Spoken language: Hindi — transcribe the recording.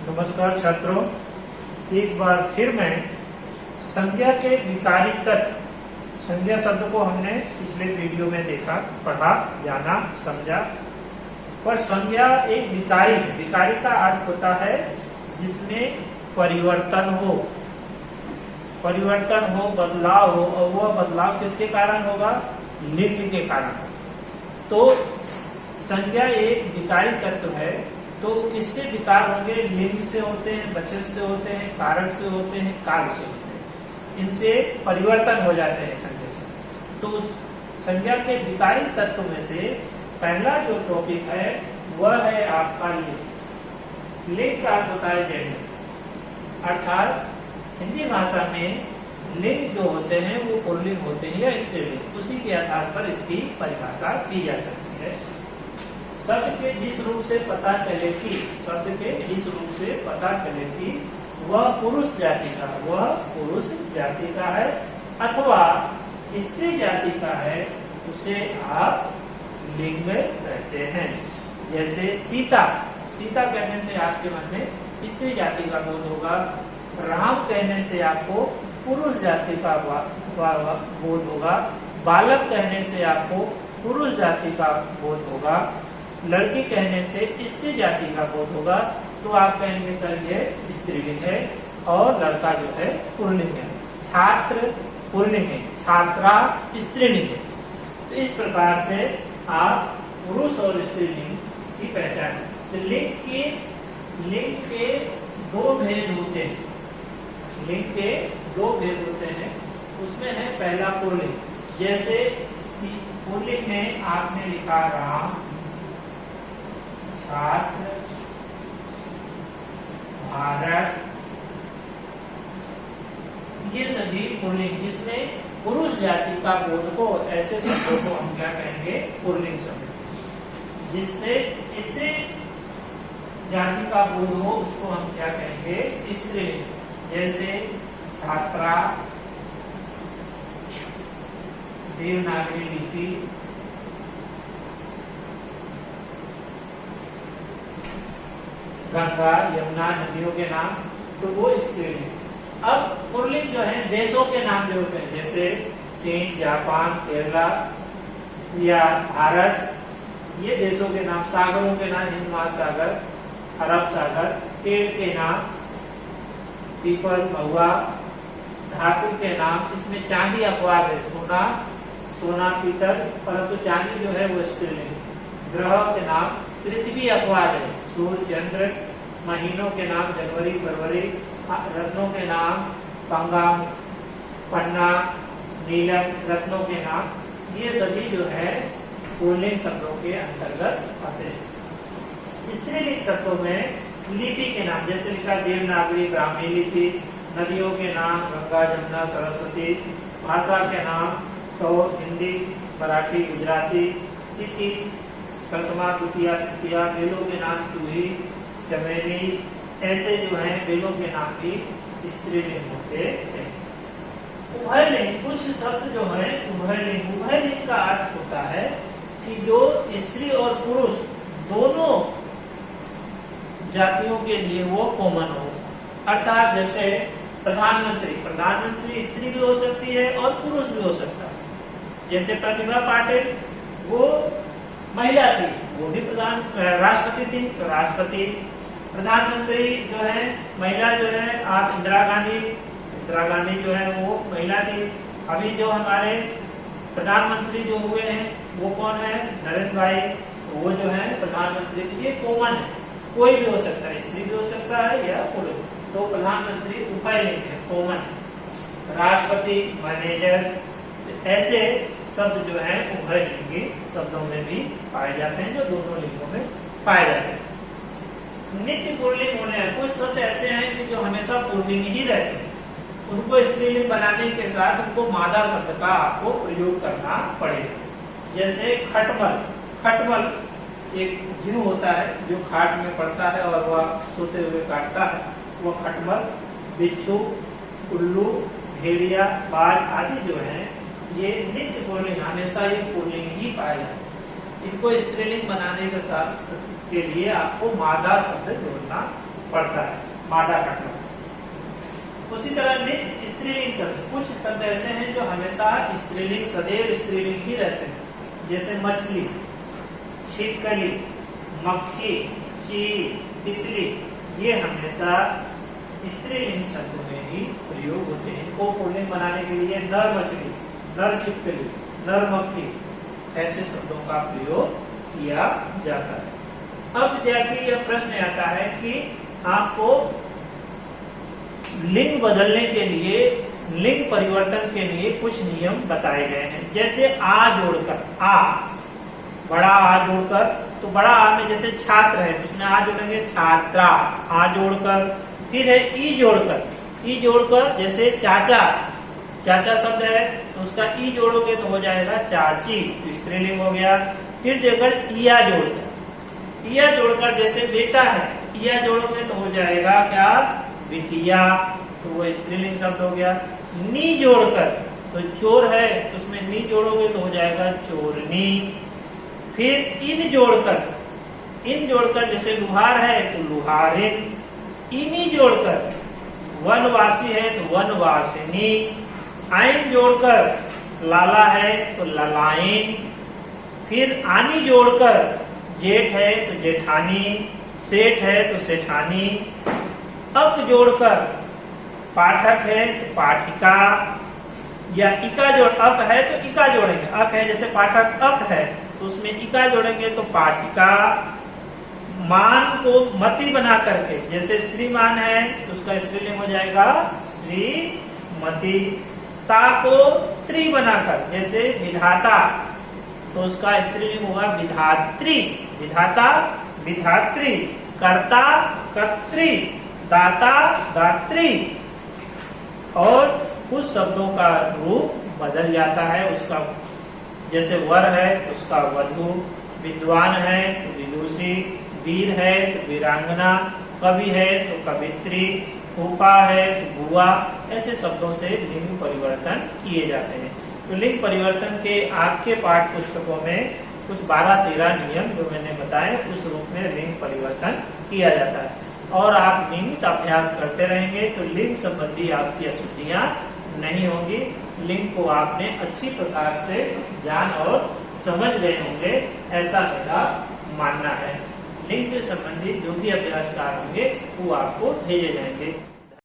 नमस्कार छात्रों, एक बार फिर मैं संज्ञा के विकारी तत्व, संज्ञा शब्द को हमने पिछले वीडियो में देखा, पढ़ा, जाना, समझा। पर संज्ञा एक विकारी है। विकारी का अर्थ होता है जिसमें परिवर्तन हो, बदलाव हो, और वह बदलाव किसके कारण होगा? लिंग के कारण। तो संज्ञा एक विकारी तत्व है। तो किससे विकार होंगे? लिंग से होते हैं, वचन से होते हैं, कारक से होते हैं, काल से होते हैं। इनसे परिवर्तन हो जाते हैं संज्ञा से। तो उस संज्ञा के विकारी तत्व में से पहला जो टॉपिक है वह है आपका लिंग। लिंग का अर्थ होता है जेंडर, अर्थात हिंदी भाषा में लिंग जो होते हैं वो पुल्लिंग होते हैं या स्त्रीलिंग। उसी के आधार पर इसकी परिभाषा की जा सकती है। शब्द के जिस रूप से पता चले कि वह पुरुष जाति का है अथवा स्त्री जाति का है, उसे आप लिंग कहते हैं। जैसे सीता कहने से आपके मन में स्त्री जाति का बोध होगा। राम कहने से आपको पुरुष जाति का बोध होगा। बालक कहने से आपको पुरुष जाति का बोध होगा। लड़की कहने से स्त्री जाति का बोध होगा। तो आप कहेंगे सर ये स्त्रीलिंग है और लड़का जो है पुल्लिंग है। छात्र पुल्लिंग है, छात्रा स्त्रीलिंग है। तो इस प्रकार से आप पुरुष और स्त्रीलिंग की पहचान। तो लिंग के दो भेद होते हैं। उसमें है पहला पुल्लिंग। जैसे पुल्लिंग में आपने लिखा राम, छात्र, भारत, ये सभी पुल्लिंग जिसमें पुरुष जाति का बोध हो, ऐसे शब्दों को हम क्या कहेंगे? पुल्लिंग शब्द। जिससे स्त्री जाति का बोध हो उसको हम क्या कहेंगे? स्त्रीलिंग। जैसे छात्रा, देवनागरी लिपि, गंगा, यमुना, नदियों के नाम, तो वो स्त्रीलिंग। अब पुल्लिंग जो है देशों के नाम जो होते हैं, जैसे चीन, जापान, केरला या भारत, ये देशों के नाम। सागरों के नाम, हिंद महासागर, अरब सागर। पेड़ के नाम, पीपल, महुआ। धातु के नाम, इसमें चांदी अपवाद है, सोना, पीतल, परंतु चांदी जो है वो स्त्रीलिंग। ग्रह के नाम, पृथ्वी अपवाद है, सूर्य, चंद्र। महीनों के नाम, जनवरी, फरवरी। रत्नों के नाम, पंगाम, पन्ना, नीलम। रत्नों के नाम, ये सभी जो है पुल्लिंग शब्दों के अंतर्गत आते हैं। स्त्रीलिंग शब्दों में लिपि के नाम, जैसे लिखा देवनागरी, ब्राह्मी लिपि। नदियों के नाम, गंगा, जमुना, सरस्वती। भाषा के नाम तो हिंदी, मराठी, गुजराती। तिथि प्रथमा, द्वितीया, तृतीया। बेलों के नाम चूही, चमेली। ऐसे जो है बेलों के नाम भी स्त्रीलिंग होते हैं। उभयलिंग, कुछ शब्द जो है उभयलिंग का अर्थ होता है कि जो स्त्री और पुरुष दोनों जातियों के लिए वो कॉमन हो। अर्थात जैसे प्रधानमंत्री स्त्री भी हो सकती है और पुरुष भी हो सकता है। जैसे प्रतिभा पाटिल, वो महिला थी, वो भी राष्ट्रपति थी, तो राष्ट्रपति। प्रधानमंत्री जो है महिला जो है आप इंदिरा गांधी जो है वो महिला थी। अभी जो हमारे प्रधानमंत्री जो हुए हैं वो कौन है? नरेंद्र भाई, वो जो है प्रधानमंत्री। ये कॉमन है, कोई भी हो सकता है, स्त्री भी हो सकता है या पुरुष। तो प्रधानमंत्री उभयलिंग है, कॉमन। राष्ट्रपति, मैनेजर, ऐसे शब्द जो है उभयलिंगी शब्दों में भी पाए जाते हैं, जो दोनों लिंगों में पाए जाते हैं। नित्य पुल्लिंग होने हैं, कुछ शब्द ऐसे हैं कि जो हमेशा पुल्लिंग ही रहते हैं। उनको स्त्रीलिंग बनाने के साथ उनको मादा शब्द का आपको प्रयोग करना पड़ेगा। जैसे खटमल एक जीव होता है जो खाट में पड़ता है और वह सोते हुए काटता है, वह खटमल। बिच्छू, उल्लू, भेड़िया, बाज आदि जो है ये नित्य पुल्लिंग, हमेशा ये पुल्लिंग ही पाए जाते हैं। इनको स्त्रीलिंग बनाने के लिए आपको मादा शब्द जोड़ना पड़ता है, मादा का ट। उसी तरह नित्य स्त्रीलिंग शब्द, कुछ शब्द ऐसे हैं जो हमेशा स्त्रीलिंग, सदैव स्त्रीलिंग ही रहते हैं, जैसे मछली, छिपकली, मक्खी, चील, तितली, ये हमेशा स्त्रीलिंग शब्दों में ही प्रयोग होते हैं। को पुल्लिंग बनाने के लिए नर मछली, नर छिपकली, नर मक्खी, ऐसे शब्दों का प्रयोग किया जाता है। अब विद्यार्थी यह प्रश्न आता है कि आपको लिंग बदलने के लिए, लिंग परिवर्तन के लिए कुछ नियम बताए गए हैं। जैसे आ जोड़कर, आ, बड़ा आ जोड़कर, तो बड़ा आ में जैसे छात्र है तो उसमें आ जोड़ेंगे छात्रा, आ जोड़कर। फिर है ई जोड़कर, ई जोड़कर जैसे चाचा, चाचा शब्द है तो उसका ई जोड़ोगे तो हो जाएगा चाची, तो स्त्रीलिंग हो गया। फिर देकर इया जोड़कर, इया जोड़कर जैसे बेटा है, इया जोड़ोगे तो हो जाएगा क्या, बिटिया, तो वो स्त्रीलिंग शब्द हो गया। नी जोड़कर, तो चोर है तो उसमें नी जोड़ोगे तो हो जाएगा चोरनी। फिर इन जोड़कर, इन जोड़कर जैसे लुहार है तो लुहारिन। इनी जोड़कर, वनवासी है तो वनवासिनी। आइन जोड़कर लाला है तो ललाइन। फिर आनी जोड़कर जेठ है तो जेठानी, सेठ है तो सेठानी। अक जोड़कर पाठक है तो पाठिका, या इका जोड़, अक है तो इका जोड़ेंगे, अक है जैसे पाठक अक है तो उसमें इका जोड़ेंगे तो पाठिका। मान को मति बना करके, जैसे श्रीमान है तो उसका स्त्रीलिंग हो जाएगा श्रीमती। ता को त्री बनाकर, जैसे विधाता, तो उसका स्त्रीलिंग होगा विधात्री, विधाता विधात्री। कर्ता कर्त्री, दाता दात्री। और कुछ शब्दों का रूप बदल जाता है उसका, जैसे वर है तो उसका वधु, विद्वान है तो विदुषी, वीर है तो वीरांगना, कवि है तो कवित्री, फूफा है तो बुआ। ऐसे शब्दों से लिंग परिवर्तन किए जाते हैं। तो लिंग परिवर्तन के आपके पाठ पुस्तकों में कुछ 12-13 नियम जो मैंने बताए उस रूप में लिंग परिवर्तन किया जाता है। और आप नियमित अभ्यास करते रहेंगे तो लिंग संबंधी आपकी अशुद्धियां नहीं होंगी। लिंग को आपने अच्छी प्रकार से जान और समझ गए होंगे, ऐसा मेरा मानना है। लिंग से संबंधित जो भी अभ्यास कार्य होंगे वो आपको भेजे जाएंगे।